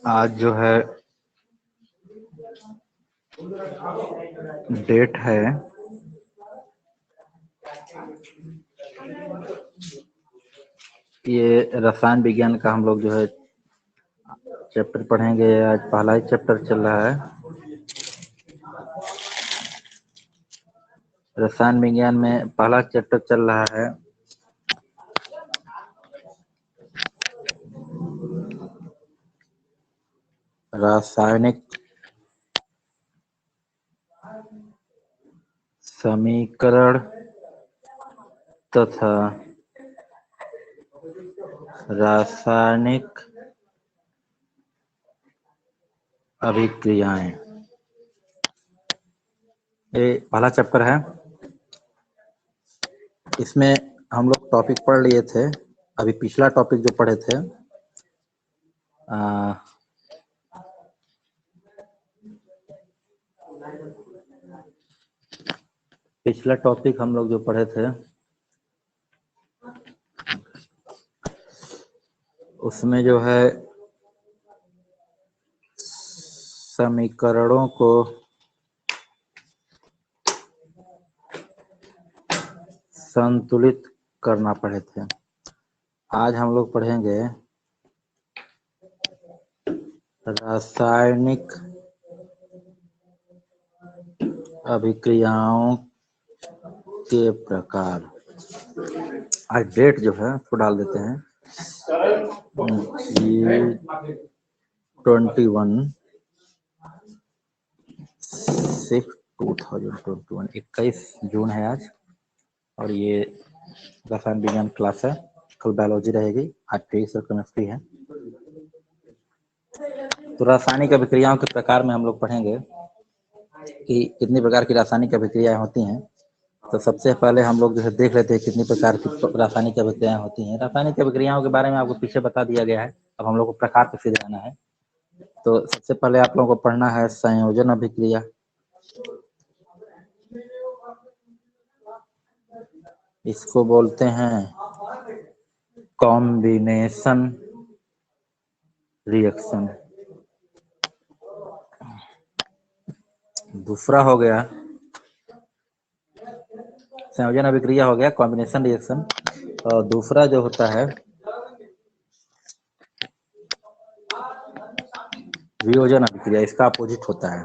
आज जो है डेट है रसायन विज्ञान का हम लोग जो है चैप्टर पढ़ेंगे। आज पहला ही चैप्टर चल रहा है। रसायन विज्ञान में पहला चैप्टर चल रहा है रासायनिक समीकरण तथा रासायनिक अभिक्रियाएं। ये पहला चैप्टर है। इसमें हम लोग टॉपिक पढ़ लिए थे। अभी पिछला टॉपिक जो पढ़े थे पिछला टॉपिक हम लोग जो पढ़े थे उसमें जो है समीकरणों को संतुलित करना पड़े थे। आज हम लोग पढ़ेंगे रासायनिक अभिक्रियाओं के प्रकार। आज डेट जो है उसको डाल देते हैं 21/6/2021। 21 जून है आज। और ये रसायन विज्ञान क्लास है। कल बायोलॉजी रहेगी। आज फिजिक्स और केमिस्ट्री है। तो रासायनिक अभिक्रियाओं के प्रकार में हम लोग पढ़ेंगे कि कितनी प्रकार की रासायनिक अभिक्रियाएं होती हैं। तो सबसे पहले हम लोग जो है देख लेते हैं कितनी प्रकार की रासायनिक अभिक्रियाएं होती हैं। रासायनिक अभिक्रियाओं के बारे में आपको पीछे बता दिया गया है। अब हम लोग को प्रकार पे सीधे जाना है। तो सबसे पहले आप लोगों को पढ़ना है संयोजन अभिक्रिया। इसको बोलते हैं कॉम्बिनेशन रिएक्शन। दूसरा हो गया संयोजन अभिक्रिया, हो गया कॉम्बिनेशन रिएक्शन। और दूसरा जो होता है वियोजन अभिक्रिया। इसका अपोजिट होता है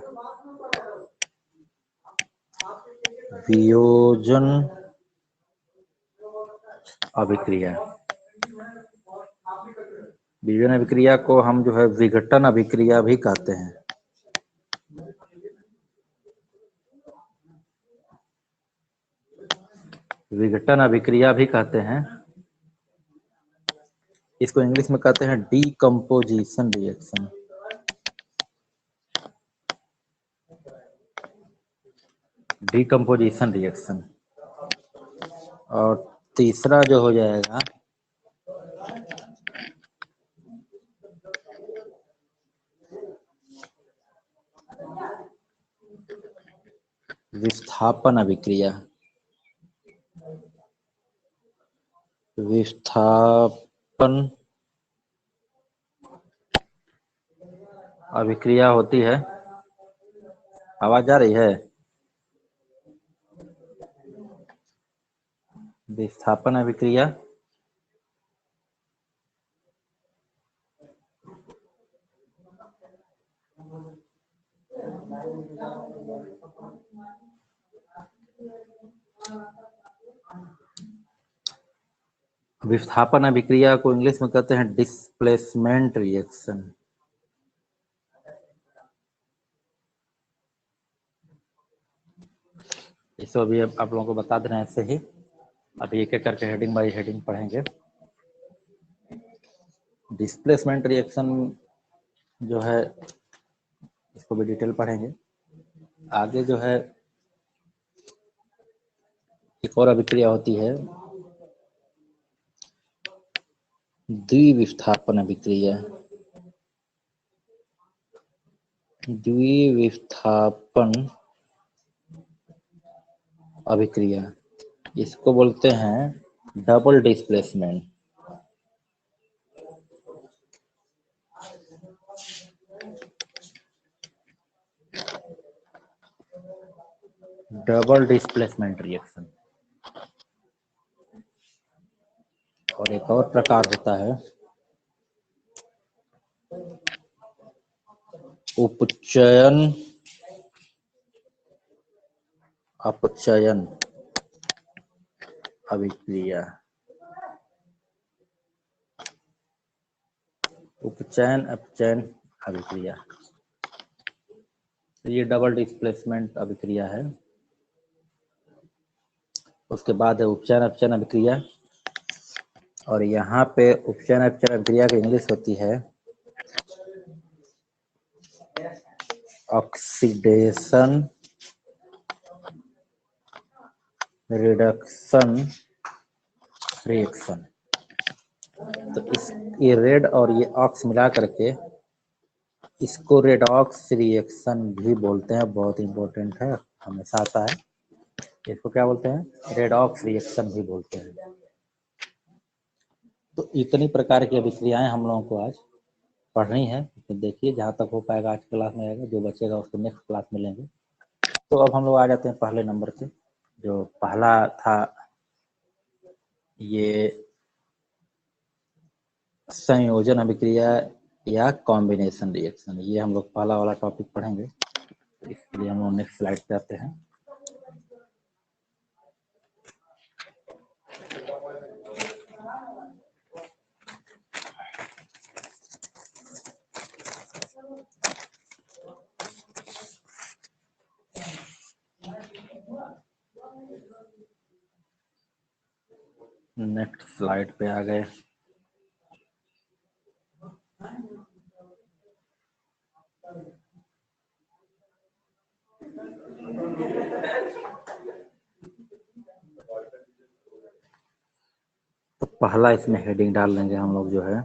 वियोजन अभिक्रिया। वियोजन अभिक्रिया को हम जो है विघटन अभिक्रिया भी कहते हैं। विघटन अभिक्रिया भी कहते हैं। इसको इंग्लिश में कहते हैं डीकम्पोजिशन रिएक्शन। Decomposition reaction. और तीसरा जो हो जाएगा विस्थापन अभिक्रिया। विस्थापन अभिक्रिया होती है। आवाज आ रही है? विस्थापन अभिक्रिया विस्थापन अभिक्रिया को इंग्लिश में कहते हैं डिस्प्लेसमेंट रिएक्शन। इसको भी आप लोगों को बता दे रहे हैं ऐसे ही। अभी एक एक करके हेडिंग बाई हेडिंग पढ़ेंगे। डिस्प्लेसमेंट रिएक्शन जो है इसको भी डिटेल पढ़ेंगे। आगे जो है एक और अभिक्रिया होती है द्विविस्थापन अभिक्रिया। द्विविस्थापन अभिक्रिया, इसको बोलते हैं double displacement. Double displacement reaction. और एक और प्रकार होता है उपचयन अपचयन अभिक्रिया। उपचयन अपचयन अभिक्रिया, ये डबल डिस्प्लेसमेंट अभिक्रिया है। उसके बाद है उपचयन अपचयन अभिक्रिया, और यहाँ पे उपचयन अपचयन अभिक्रिया की इंग्लिश होती है ऑक्सीडेशन रिडक्शन रिएक्शन। तो इस ये रेड और ये ऑक्स मिला करके इसको रेडॉक्स रिएक्शन भी बोलते हैं। बहुत इंपॉर्टेंट है, हमेशा आता है। इसको क्या बोलते हैं? रेडॉक्स रिएक्शन भी बोलते हैं। तो इतनी प्रकार की अभिक्रियाएं हम लोगों को आज पढ़नी है। तो देखिए, जहाँ तक हो पाएगा आज क्लास में आएगा, जो बचेगा उसको नेक्स्ट क्लास में लेंगे। तो अब हम लोग आ जाते हैं पहले नंबर पे। जो पहला था ये संयोजन अभिक्रिया या कॉम्बिनेशन रिएक्शन, ये हम लोग पहला वाला टॉपिक पढ़ेंगे। इसके लिए हम लोग नेक्स्ट स्लाइड पे आते हैं। नेक्स्ट स्लाइड पे आ गए। तो पहला इसमें हेडिंग डाल लेंगे हम लोग, जो है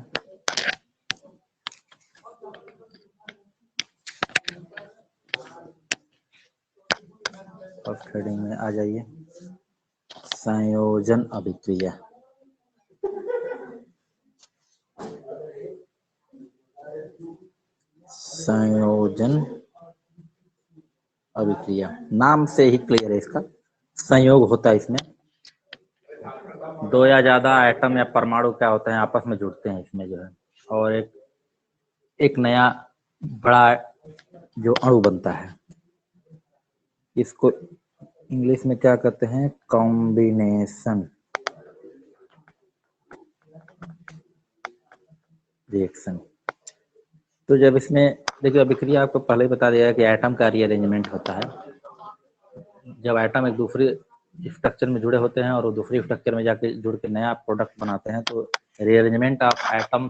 फर्स्ट हेडिंग में आ जाइए, संयोजन अभिक्रिया। संयोजन अभिक्रिया नाम से ही क्लियर है, इसका संयोग होता है। इसमें दो या ज्यादा एटम या परमाणु क्या होते हैं, आपस में जुड़ते हैं इसमें जो है, और एक नया बड़ा जो अणु बनता है। इसको इंग्लिश में क्या कहते हैं? Combination reaction. तो जब इसमें देखिए, अभिक्रिया आपको पहले ही बता दिया है कि एटम का रीअरेंजमेंट होता है। जब एटम एक दूसरे स्ट्रक्चर में जुड़े होते हैं और वो दूसरी स्ट्रक्चर में जाके जुड़ के नया प्रोडक्ट बनाते हैं, तो rearrangement of atom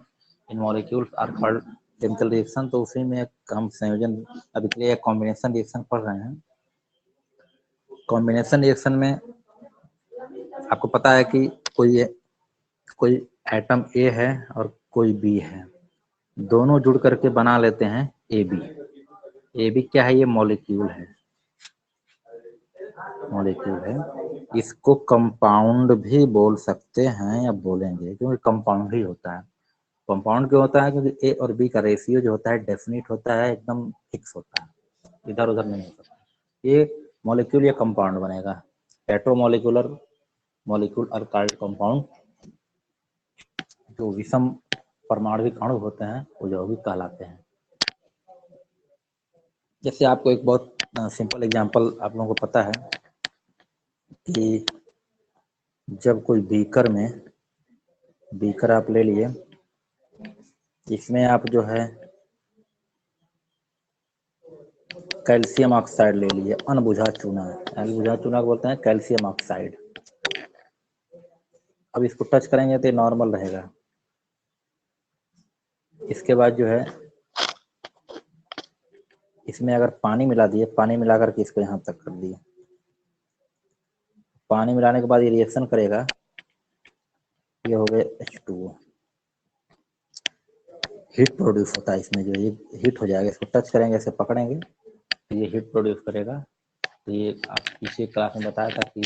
in molecules are called chemical reaction. तो उसी में हम संयोजन अभिक्रिया कॉम्बिनेशन रिएक्शन पढ़ रहे हैं। कॉम्बिनेशन रिएक्शन में आपको पता है कि कोई एटम ए है और कोई बी है, दोनों जुड़ करके बना लेते हैं ए बी। ए बी क्या है? ये मॉलिक्यूल है, मॉलिक्यूल है। इसको कंपाउंड भी बोल सकते हैं या बोलेंगे, क्योंकि कंपाउंड ही होता है। कंपाउंड क्यों होता है? क्योंकि ए और बी का रेशियो जो होता है डेफिनिट होता है, एकदम फिक्स होता है, इधर उधर नहीं हो सकता। ये मॉलिक्यूल या कंपाउंड बनेगा। हेटेरोमॉलिक्यूलर मॉलिक्यूल अल्काइल कंपाउंड, जो विषम परमाणविक अणु होते हैं वो यौगिक कहलाते हैं। जैसे आपको एक बहुत सिंपल एग्जांपल आप लोगों को पता है कि जब कोई बीकर आप ले लिए, इसमें आप जो है कैल्शियम ऑक्साइड ले लिए, अनबुझा चूना। अनबुझा चूना को बोलते हैं कैल्शियम ऑक्साइड। अब इसको टच करेंगे तो नॉर्मल रहेगा। इसके बाद जो है इसमें अगर पानी मिला दिए, पानी मिला करके इसको यहाँ तक कर दिए, पानी मिलाने के बाद ये रिएक्शन करेगा, ये हो गए H2O। हीट प्रोड्यूस होता है इसमें, जो ये हीट हो जाएगा, इसको टच करेंगे, इसे पकड़ेंगे तो ये हीट प्रोड्यूस करेगा। तो ये आप पिछले क्लास में बताया था कि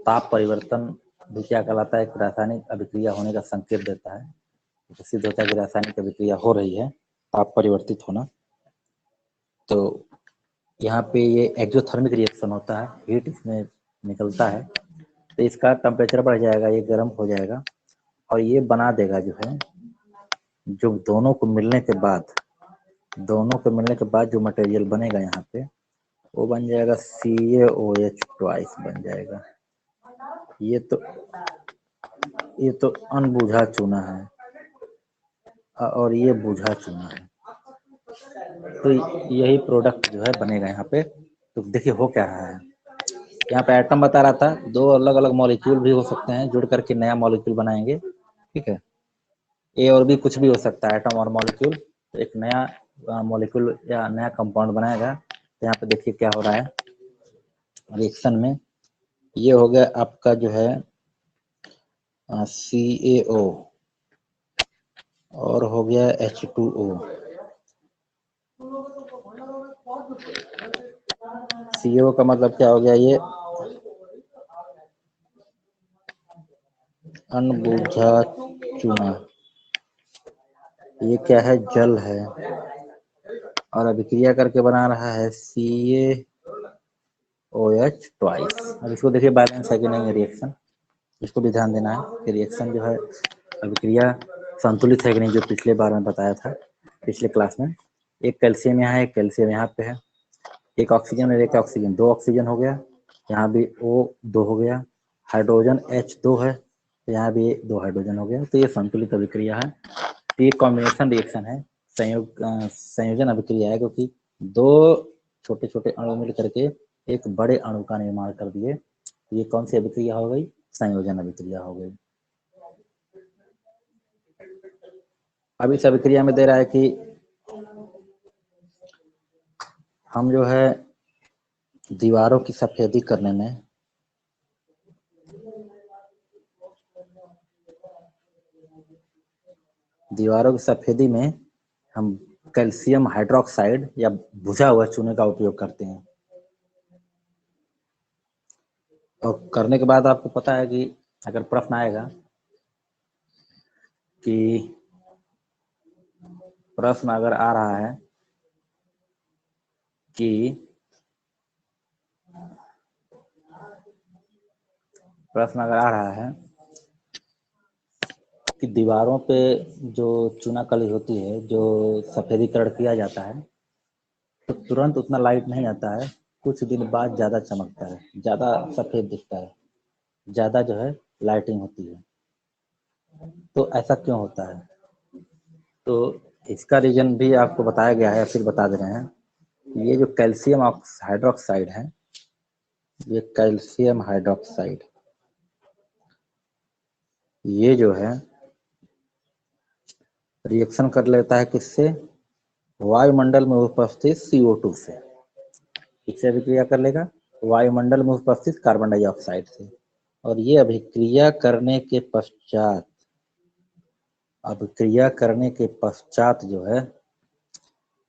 ताप परिवर्तन भी क्या कहलाता है, एक रासायनिक अभिक्रिया होने का संकेत देता है। तो सिद्ध होता है कि रासायनिक अभिक्रिया हो रही है, ताप परिवर्तित होना। तो यहाँ पे ये एक्सोथर्मिक रिएक्शन होता है, हीट इसमें निकलता है, तो इसका टेम्परेचर बढ़ जाएगा, ये गर्म हो जाएगा और ये बना देगा जो है, जो दोनों को मिलने के बाद जो मटेरियल बनेगा यहाँ पे, वो बन जाएगा CaOH ट्वाइस बन जाएगा। ये तो अनबुझा चूना है और ये बुझा चूना है, तो यही प्रोडक्ट जो है बनेगा यहाँ पे। तो देखिए हो क्या रहा है, यहाँ पे एटम बता रहा था, दो अलग अलग मॉलिक्यूल भी हो सकते हैं, जुड़ करके नया मॉलिक्यूल बनाएंगे, ठीक है। ए और बी कुछ भी हो सकता है, एटम और मॉलिक्यूल, तो एक नया मॉलिक्यूल या नया कंपाउंड बनाएगा। तो यहाँ पे देखिए क्या हो रहा है रिएक्शन में, ये हो गया आपका जो है CaO और हो गया H2O। CaO का मतलब क्या हो गया, ये अनबुझा चूना, ये क्या है, जल है और अभिक्रिया करके बना रहा है CaOH ट्वाइस। अब इसको देखिए बैलेंस है कि नहीं है रिएक्शन, इसको भी ध्यान देना है कि रिएक्शन जो है अभिक्रिया संतुलित है कि नहीं, जो पिछले बार में बताया था पिछले क्लास में। एक कैल्शियम यहाँ है, एक कैल्शियम यहाँ पे है, एक ऑक्सीजन और एक ऑक्सीजन, दो ऑक्सीजन हो गया, यहाँ भी O2 हो गया, हाइड्रोजन H2 है, तो यहाँ भी 2 हाइड्रोजन हो गया। तो ये संतुलित अभिक्रिया है, तो ये कॉम्बिनेशन रिएक्शन है, संयोजन अभिक्रिया है, क्योंकि दो छोटे छोटे अणु मिल करके एक बड़े अणु का निर्माण कर दिए। ये कौन सी अभिक्रिया हो गई, संयोजन अभिक्रिया हो गई। अब इस अभिक्रिया में दे रहा है कि हम जो है दीवारों की सफेदी करने में हम कैल्शियम हाइड्रोक्साइड या बुझा हुआ चूने का उपयोग करते हैं। और करने के बाद आपको पता है कि अगर प्रश्न आएगा कि प्रश्न अगर आ रहा है कि दीवारों पे जो चूनाकली होती है, जो सफेदीकरण किया जाता है, तो तुरंत उतना लाइट नहीं आता है, कुछ दिन बाद ज़्यादा चमकता है, ज़्यादा सफ़ेद दिखता है, ज़्यादा जो है लाइटिंग होती है। तो ऐसा क्यों होता है? तो इसका रीजन भी आपको बताया गया है, फिर बता दे रहे हैं। ये जो कैल्शियम हाइड्रोक्साइड है, ये कैल्शियम हाइड्रोक्साइड, ये जो है रिएक्शन कर लेता है किससे, वायुमंडल में उपस्थित CO2 से। किससे अभिक्रिया कर लेगा, वायुमंडल में उपस्थित कार्बन डाइऑक्साइड से। और ये अभिक्रिया करने के पश्चात जो है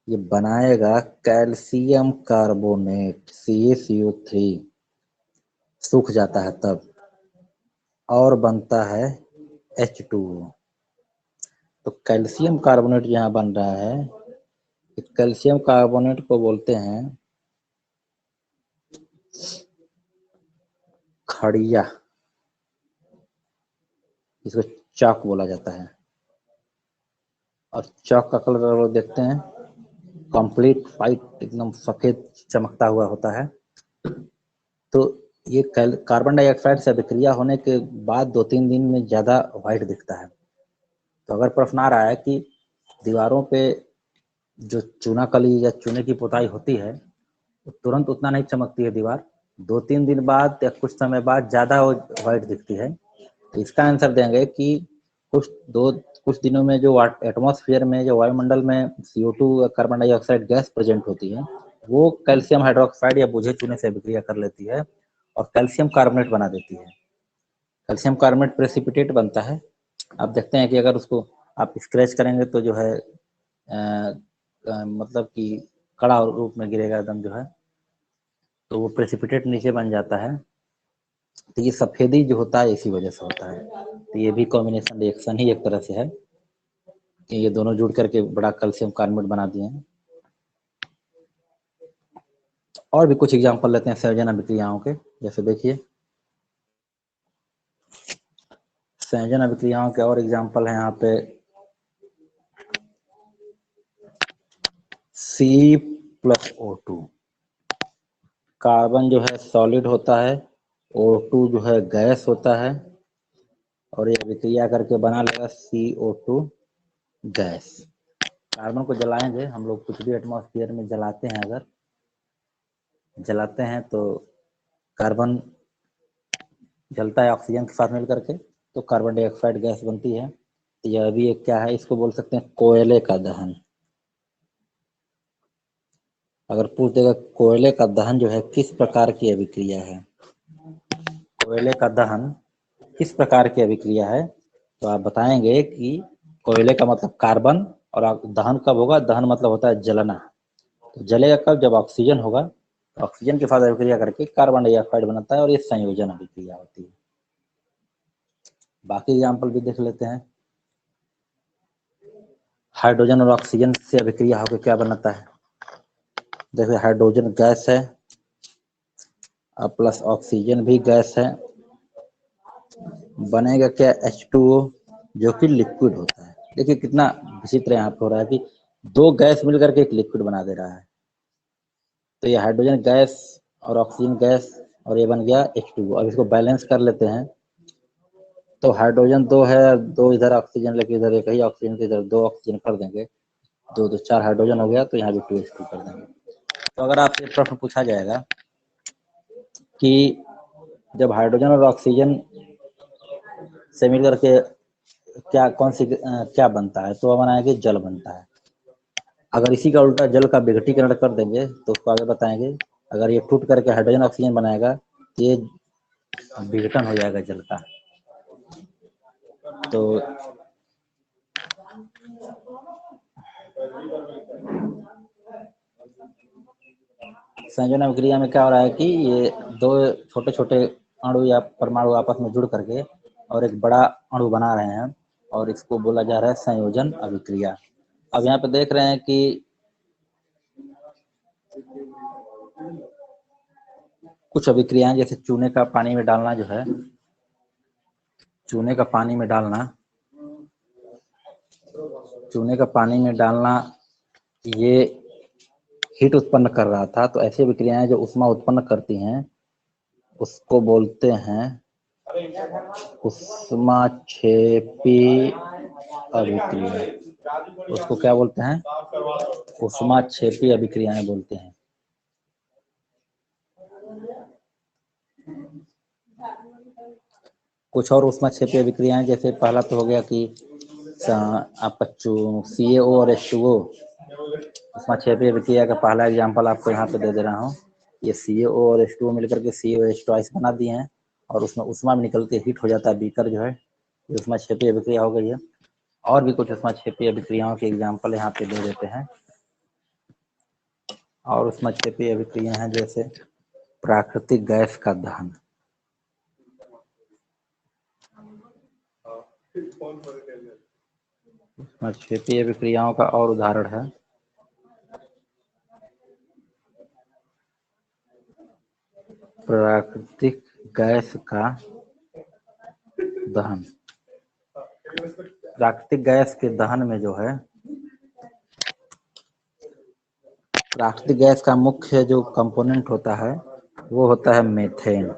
ये बनाएगा कैल्शियम कार्बोनेट CaCO3, सूख जाता है तब, और बनता है H2O। तो कैल्शियम कार्बोनेट यहाँ बन रहा है, कैल्शियम कार्बोनेट को बोलते हैं खड़िया, इसको चॉक बोला जाता है। और चॉक का कलर लोग देखते हैं कंप्लीट वाइट, एकदम सफेद चमकता हुआ होता है। तो ये कार्बन डाइऑक्साइड से अभिक्रिया होने के बाद 2-3 दिन में ज़्यादा वाइट दिखता है। तो अगर प्रश्न आ रहा है कि दीवारों पे जो चूनाकली या चूने की पुताई होती है, तो तुरंत उतना नहीं चमकती है दीवार, 2-3 दिन बाद या कुछ समय बाद ज़्यादा वाइट दिखती है। तो इसका आंसर देंगे कि कुछ दिनों में जो एटमॉस्फेयर में, जो वायुमंडल में CO2 carbon dioxide gas present होती है, वो कैल्शियम हाइड्रोक्साइड या बुझे चूने से अभिक्रिया कर लेती है और कैल्शियम कार्बोनेट बना देती है। कैल्शियम कार्बोनेट प्रेसिपिटेट बनता है। आप देखते हैं कि अगर उसको आप स्क्रैच करेंगे तो जो है मतलब कि कड़ा रूप में गिरेगा एकदम जो है, तो वो प्रेसिपिटेट नीचे बन जाता है। तो ये सफेदी जो होता है इसी वजह से होता है। तो ये भी कॉम्बिनेशन रिएक्शन ही एक तरह से है कि ये दोनों जुड़ करके बड़ा कैल्शियम कार्बोनेट बना दिए हैं। और भी कुछ एग्जांपल लेते हैं संयोजन अभिक्रियाओं के। जैसे देखिए संयोजन अभिक्रियाओं के और एग्जांपल है यहाँ पे C+O2। कार्बन जो है सॉलिड होता है, O2 जो है गैस होता है, और ये अभिक्रिया करके बना लेगा CO2 गैस। कार्बन को जलाएंगे हम लोग, कुछ भी एटमॉस्फेयर में जलाते हैं, अगर जलाते हैं तो कार्बन जलता है ऑक्सीजन के साथ मिल करके, तो कार्बन डाइऑक्साइड गैस बनती है। तो यह भी एक क्या है, इसको बोल सकते हैं कोयले का दहन। अगर पूछ देगा कोयले का दहन जो है किस प्रकार की अभिक्रिया है, कोयले का दहन किस प्रकार की अभिक्रिया है, तो आप बताएंगे कि कोयले का मतलब कार्बन, और दहन कब होगा, दहन मतलब होता है जलना। तो जलेगा कब, जब ऑक्सीजन होगा, तो ऑक्सीजन के साथ अभिक्रिया करके कार्बन डाइऑक्साइड बनता है, और ये संयोजन अभिक्रिया होती है। बाकी एग्जाम्पल भी देख लेते हैं। हाइड्रोजन और ऑक्सीजन से अभिक्रिया होकर क्या बनता है, देखिए हाइड्रोजन गैस है और प्लस ऑक्सीजन भी गैस है, बनेगा क्या H2O, जो कि लिक्विड होता है। देखिए कितना विचित्र यहाँ पे हो रहा है कि दो गैस मिलकर के एक लिक्विड बना दे रहा है। तो ये हाइड्रोजन गैस और ऑक्सीजन गैस, और ये बन गया H2O। अब इसको बैलेंस कर लेते हैं, तो हाइड्रोजन दो है, दो इधर ऑक्सीजन लेके इधर एक ही ऑक्सीजन के इधर दो ऑक्सीजन कर देंगे, दो दो चार हाइड्रोजन हो गया, तो यहाँ भी 2H2 कर देंगे। तो अगर आपसे प्रश्न पूछा जाएगा कि जब हाइड्रोजन और ऑक्सीजन से मिलकर के क्या कौन सी क्या बनता है, तो हमारा कि जल बनता है। अगर इसी का उल्टा जल का विघटीकरण कर देंगे तो उसको आगे बताएंगे, अगर ये टूट करके हाइड्रोजन ऑक्सीजन बनाएगा तो ये विघटन हो जाएगा जल का। तो संयोजन अभिक्रिया में क्या हो रहा है कि ये दो छोटे छोटे अणु या परमाणु आपस में जुड़ करके और एक बड़ा अणु बना रहे हैं, और इसको बोला जा रहा है संयोजन अभिक्रिया। अब यहाँ पे देख रहे हैं कि कुछ अभिक्रियाएं, जैसे चूने का पानी में डालना जो है, चूने का पानी में डालना, चूने का पानी में डालना ये हीट उत्पन्न कर रहा था। तो ऐसी अभिक्रियाएं जो ऊष्मा उत्पन्न करती हैं उसको बोलते हैं ऊष्माक्षेपी अभिक्रिया। उसको क्या बोलते हैं, ऊष्माक्षेपी अभिक्रियाएं बोलते हैं। कुछ और ऊष्माक्षेपी अभिक्रियाएं, जैसे पहला तो हो गया कि आपका CaO और H2O। ऊष्माक्षेपी अभिक्रिया का पहला एग्जांपल आपको यहाँ पे दे दे रहा हूँ। ये CaO और H2O मिलकर के CaOH ट्वाइस बना दिए हैं, और उसमें ऊष्मा में निकलते हीट हो जाता है, बीकर जो है, ये ऊष्माक्षेपी अभिक्रिया हो गई है। और भी कुछ ऊष्माक्षेपी अभिक्रियाओं के एग्जाम्पल यहाँ पे दे देते हैं। और ऊष्माक्षेपी अभिक्रिया हैं जैसे प्राकृतिक गैस का दहन। ऊष्माक्षेपी अभिक्रियाओं का और उदाहरण है प्राकृतिक गैस का दहन। प्राकृतिक गैस के दहन में जो है, प्राकृतिक गैस का मुख्य जो कंपोनेंट होता है वो होता है मीथेन।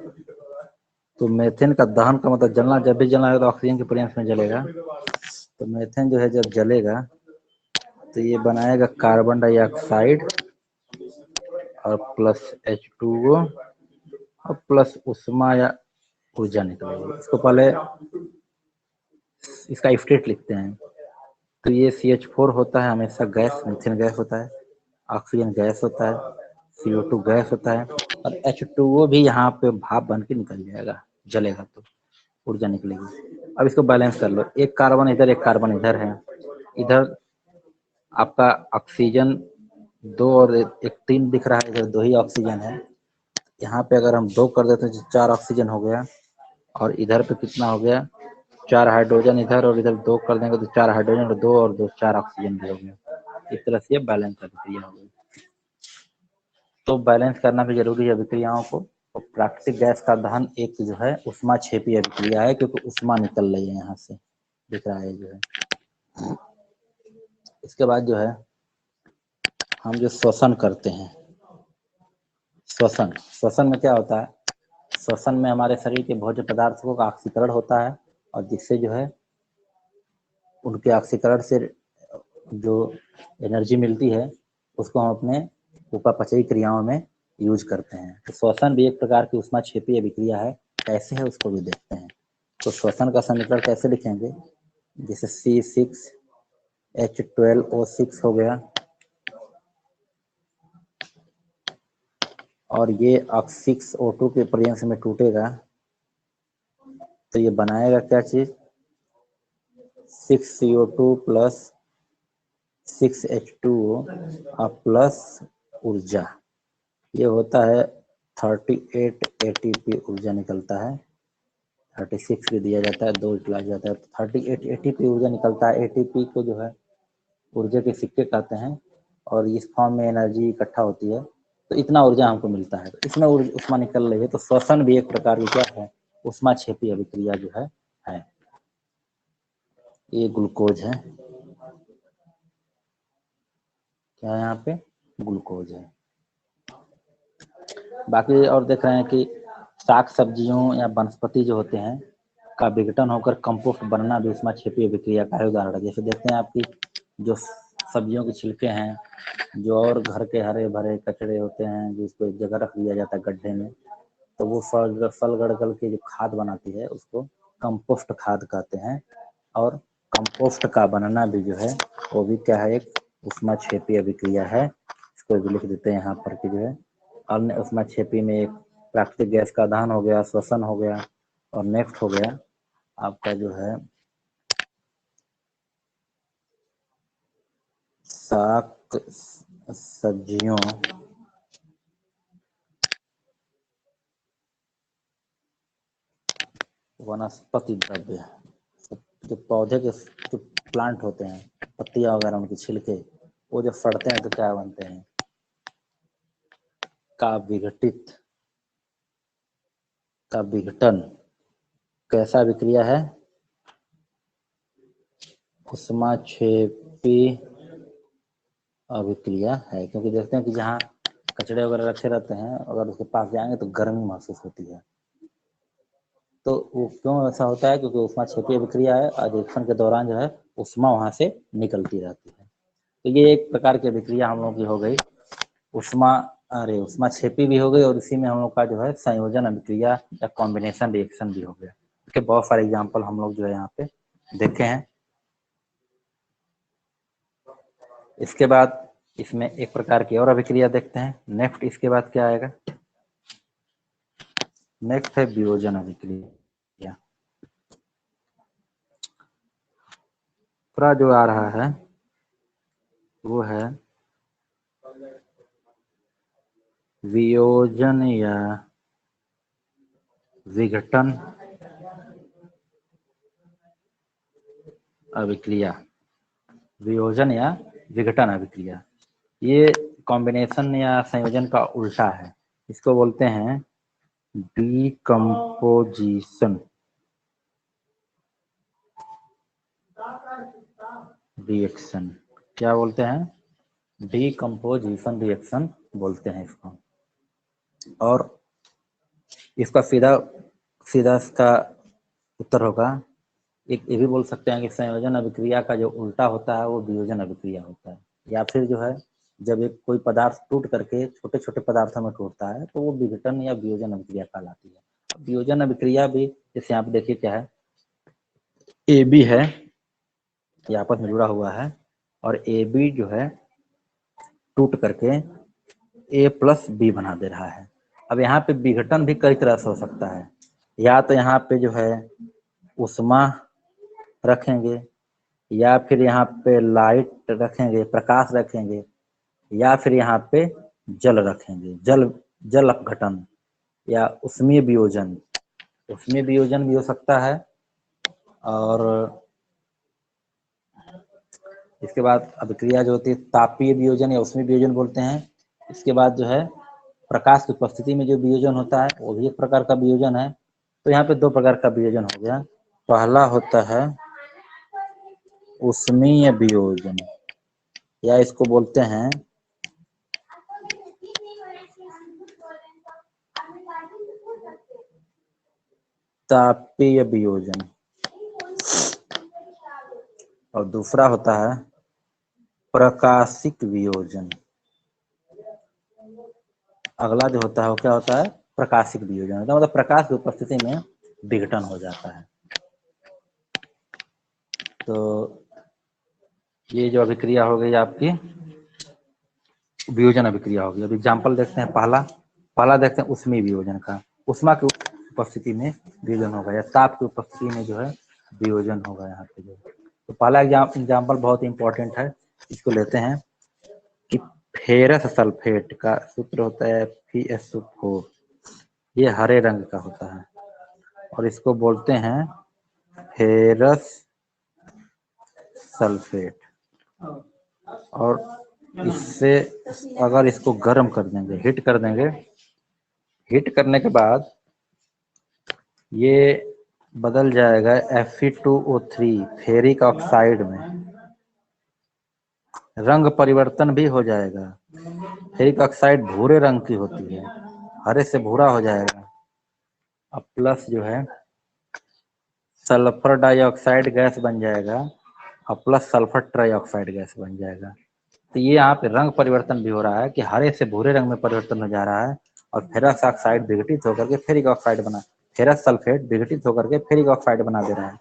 तो मीथेन का दहन का मतलब जलना, जब भी जलना है तो ऑक्सीजन के प्रेजेंस में जलेगा। तो मीथेन जो है जब जलेगा तो ये बनाएगा कार्बन डाइऑक्साइड और प्लस H2O और प्लस ऊष्मा या ऊर्जा निकलेगी। इसको पहले इसका स्टेट लिखते हैं। तो ये CH4 होता है हमेशा गैस, मीथेन गैस होता है, ऑक्सीजन गैस होता है, CO2 गैस होता है, और H2O भी यहाँ पे भाप बन के निकल जाएगा, जलेगा तो ऊर्जा निकलेगी। अब इसको बैलेंस कर लो, एक कार्बन इधर एक कार्बन इधर है, इधर आपका ऑक्सीजन 2 और एक 3 दिख रहा है, इधर 2 ही ऑक्सीजन है। यहाँ पे अगर हम 2 कर देते हैं तो 4 ऑक्सीजन हो गया, और इधर पे कितना हो गया, 4 हाइड्रोजन इधर, और इधर 2 कर देंगे तो 4 हाइड्रोजन और 2 और 2 4 ऑक्सीजन भी हो गया। इस तरह से बैलेंस अभिक्रिया हो गई। तो बैलेंस करना भी जरूरी है अभिक्रियाओं को। तो प्राकृतिक गैस का दहन एक जो है ऊष्माक्षेपी अभिक्रिया है, क्योंकि ऊष्मा निकल रही है यहाँ से, दिख रहा है जो है। इसके बाद जो है हम जो श्वसन करते हैं, श्वसन में क्या होता है, श्वसन में हमारे शरीर के भोज्य पदार्थों का ऑक्सीकरण होता है, और जिससे जो है उनके ऑक्सीकरण से जो एनर्जी मिलती है उसको हम अपने उपापचयी क्रियाओं में यूज करते हैं। तो श्वसन भी एक प्रकार की ऊष्माक्षेपी अभिक्रिया है। कैसे है उसको भी देखते हैं। तो श्वसन का समीकरण कैसे लिखेंगे, जैसे C6H12O6 हो गया, और ये ऑक्सीक्स O2 के प्रयंस में टूटेगा तो ये बनाएगा क्या चीज, 6CO2 प्लस 6H2O और प्लस ऊर्जा, ये होता है 38 ATP ऊर्जा निकलता है। 36 भी दिया जाता है, 2 दिया जाता है, 38 ATP ऊर्जा निकलता है। ATP को जो है ऊर्जा के सिक्के कहते हैं, और इस फॉर्म में एनर्जी इकट्ठा होती है, तो इतना ऊर्जा हमको मिलता है। तो इसमें ऊष्मा निकल रही है, तो श्वसन भी एक प्रकार की क्या है, ऊष्माक्षेपी अभिक्रिया जो है। ये ग्लूकोज है, क्या है यहाँ पे, ग्लूकोज है। बाकी और देख रहे हैं कि साग सब्जियों या वनस्पति जो होते हैं का विघटन होकर कंपोस्ट बनना भी ऊष्माक्षेपी अभिक्रिया का उदाहरण है। जैसे देखते हैं आपकी जो सब्जियों के छिलके हैं, जो और घर के हरे भरे कचरे होते हैं, जिसको एक जगह रख दिया जाता है गड्ढे में, तो वो फल गड़ के जो खाद बनाती है उसको कंपोस्ट खाद कहते हैं। और कंपोस्ट का बनना भी जो है वो भी क्या है, एक ऊष्माक्षेपी अभिक्रिया है। इसको भी लिख देते हैं यहाँ पर कि जो है अन्य ऊष्माक्षेपी में एक प्राकृतिक गैस का दहन हो गया, श्वसन हो गया, और नेक्स्ट हो गया आपका जो है साग सब्जियों वनस्पति द्रव्य, जो पौधे के जो प्लांट होते हैं, पत्तियां वगैरह उनके छिलके, वो जब फटते हैं तो क्या बनते हैं, का विघटन कैसा अभिक्रिया है, ऊष्माक्षेपी अभिक्रिया है। क्योंकि देखते हैं कि जहाँ कचड़े वगैरह रखे रहते हैं, अगर उसके पास जाएंगे तो गर्मी महसूस होती है। तो वो क्यों ऐसा होता है, क्योंकि ऊष्माक्षेपी अभिक्रिया है, अधिवेशन के दौरान जो है ऊष्मा वहां से निकलती रहती है। तो ये एक प्रकार की अभिक्रिया हम लोग की हो गई, ऊष्माक्षेपी भी हो गई, और इसी में हम लोग का जो है संयोजन अभिक्रिया या कॉम्बिनेशन रिएक्शन भी हो गया। इसके बहुत सारे एग्जाम्पल हम लोग जो है यहाँ पे देखे हैं। इसके बाद इसमें एक प्रकार की और अभिक्रिया देखते हैं। नेक्स्ट इसके बाद क्या आएगा, नेक्स्ट है वियोजन अभिक्रिया। पूरा जो आ रहा है वो है वियोजन या विघटन अभिक्रिया, वियोजन या विघटन अभिक्रिया। ये कॉम्बिनेशन या संयोजन का उल्टा है, इसको बोलते हैं डीकम्पोजिशन रिएक्शन। क्या बोलते हैं, डीकम्पोजिशन रिएक्शन बोलते हैं इसको। और इसका सीधा इसका उत्तर होगा, एक ये भी बोल सकते हैं कि संयोजन अभिक्रिया का जो उल्टा होता है वो वियोजन अभिक्रिया होता है। या फिर जो है जब एक कोई पदार्थ टूट करके छोटे छोटे पदार्थों में टूटता है तो वो विघटन या वियोजन अभिक्रिया कहलाती है। वियोजन अभिक्रिया भी जैसे आप देखिए क्या है, ए बी है, ये आपस में जुड़ा हुआ है, और ए बी जो है टूट करके ए प्लस बी बना दे रहा है। अब यहाँ पे विघटन भी कई तरह से हो सकता है। या तो यहाँ पे जो है ऊष्मा रखेंगे, या फिर यहाँ पे लाइट रखेंगे, प्रकाश रखेंगे, या फिर यहाँ पे जल रखेंगे, जल अपघटन या उष्मीय वियोजन। उष्मीय वियोजन भी हो सकता है। और इसके बाद अभिक्रिया जो होती है तापीय वियोजन या उष्मीय वियोजन बोलते हैं। इसके बाद जो है प्रकाश की उपस्थिति में जो वियोजन होता है वो भी एक प्रकार का वियोजन है। तो यहाँ पे दो प्रकार का वियोजन हो गया। पहला होता है उष्मीय वियोजन, या इसको बोलते हैं तापीय वियोजन, और दूसरा होता है प्रकाशिक वियोजन। अगला जो होता है वो क्या होता है, प्रकाशिक वियोजन होता है, मतलब प्रकाश की उपस्थिति में विघटन हो जाता है। तो ये जो अभिक्रिया हो गई आपकी वियोजन अभिक्रिया होगी। अब एग्जाम्पल देखते हैं। पहला देखते हैं उष्मीय वियोजन का। उष्मा की उपस्थिति में वियोजन होगा या ताप की उपस्थिति में जो है वियोजन होगा यहाँ पे जो। तो पहला एग्जाम्पल बहुत इंपॉर्टेंट है, इसको लेते हैं कि फेरस सल्फेट का सूत्र होता है FeSO4। ये हरे रंग का होता है और इसको बोलते हैं फेरस सल्फेट। और इससे अगर इसको गर्म कर देंगे, हीट कर देंगे, हीट करने के बाद ये बदल जाएगा Fe2O3 फेरिक ऑक्साइड में। रंग परिवर्तन भी हो जाएगा। फेरिक ऑक्साइड भूरे रंग की होती है, हरे से भूरा हो जाएगा। अब प्लस जो है सल्फर डाइऑक्साइड गैस बन जाएगा और प्लस सल्फर ट्राइऑक्साइड गैस बन जाएगा। तो ये यहाँ पे रंग परिवर्तन भी हो रहा है कि हरे से भूरे रंग में परिवर्तन हो जा रहा है और फेरस ऑक्साइड विघटित होकर के फेरिक ऑक्साइड बना, फेरस सल्फेट विघटित होकर के फेरिक ऑक्साइड बना दे रहा है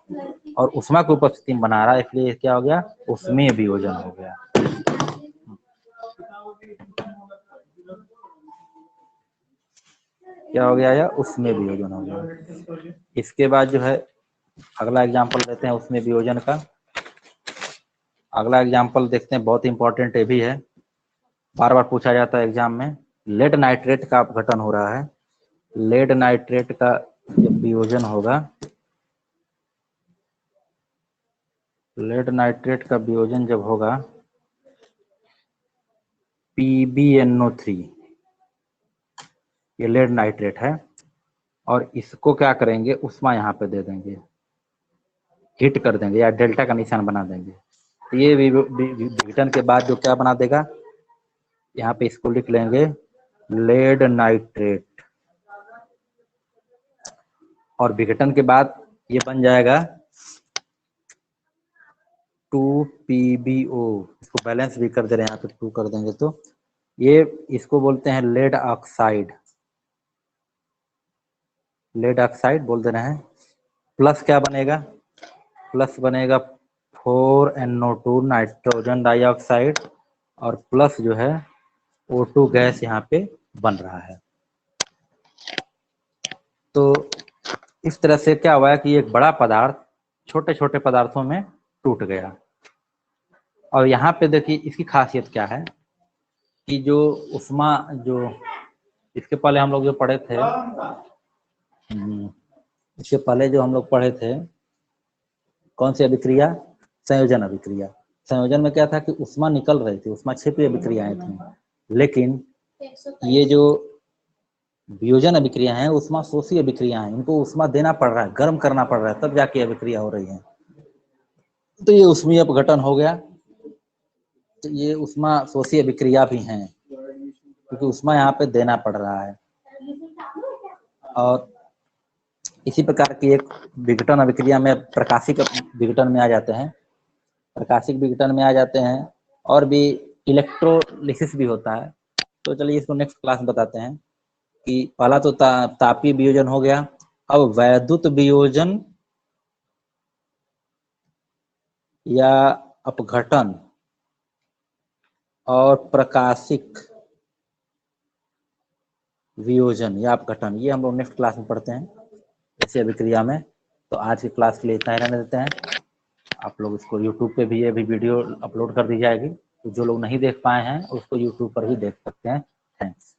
और उष्मा की उपस्थिति में बना रहा है, इसलिए क्या हो गया, उष्मीय वियोजन हो गया। क्या हो गया, यह उष्मीय वियोजन हो गया। इसके बाद जो है अगला एग्जाम्पल देते हैं उष्मीय वियोजन का। अगला एग्जाम्पल देखते हैं, बहुत इंपॉर्टेंट ये भी है, बार बार पूछा जाता है एग्जाम में। लेड नाइट्रेट का अपघटन हो रहा है। लेड नाइट्रेट का जब वियोजन होगा, लेड नाइट्रेट का वियोजन जब होगा PbNO3, ये लेड नाइट्रेट है और इसको क्या करेंगे, उष्मा यहाँ पे दे देंगे, हीट कर देंगे या डेल्टा का निशान बना देंगे। तो ये विघटन के बाद जो क्या बना देगा, यहाँ पे इसको लिख लेंगे लेड नाइट्रेट, और विघटन के बाद ये बन जाएगा 2PbO। इसको बैलेंस भी कर दे रहे हैं, यहाँ पे 2 कर देंगे तो ये इसको बोलते हैं लेड ऑक्साइड, लेड ऑक्साइड बोल दे रहे हैं। प्लस क्या बनेगा, प्लस बनेगा 4NO2 नाइट्रोजन डाइऑक्साइड और प्लस जो है O2 गैस यहाँ पे बन रहा है। तो इस तरह से क्या हुआ है कि एक बड़ा पदार्थ छोटे छोटे पदार्थों में टूट गया। और यहाँ पे देखिए इसकी खासियत क्या है कि जो उष्मा, जो इसके पहले हम लोग जो पढ़े थे, इसके पहले जो हम लोग पढ़े थे कौन सी अभिक्रिया, संयोजन अभिक्रिया। संयोजन में क्या था कि उष्मा निकल रही थी, उष्मा छिपी अभिक्रियाएं थी, लेकिन ये जो वियोजन अभिक्रिया है उष्मा शोषी अभिक्रिया है, इनको उष्मा देना पड़ रहा है, गर्म करना पड़ रहा है, तब जाके अभिक्रिया हो रही है। तो ये उष्मीय अपघटन हो गया। तो ये उष्मा शोषी अभिक्रिया भी हैं क्योंकि उष्मा यहाँ पे देना पड़ रहा है। और इसी प्रकार की एक विघटन अभिक्रिया में प्रकाशिक विघटन में आ जाते हैं, प्रकाशिक विघटन में आ जाते हैं, और भी इलेक्ट्रोलिसिस भी होता है। तो चलिए इसको नेक्स्ट क्लास में बताते हैं कि पहला तो तापीय वियोजन हो गया। अब वैद्युत वियोजन या अपघटन और प्रकाशिक वियोजन या अपघटन, ये हम लोग नेक्स्ट क्लास में पढ़ते हैं इसी अभिक्रिया में। तो आज की क्लास के लिए इतना ही रहने देते हैं। आप लोग इसको यूट्यूब पे भी ये भी वीडियो अपलोड कर दी जाएगी, तो जो लोग नहीं देख पाए हैं उसको यूट्यूब पर भी देख सकते हैं। थैंक्स।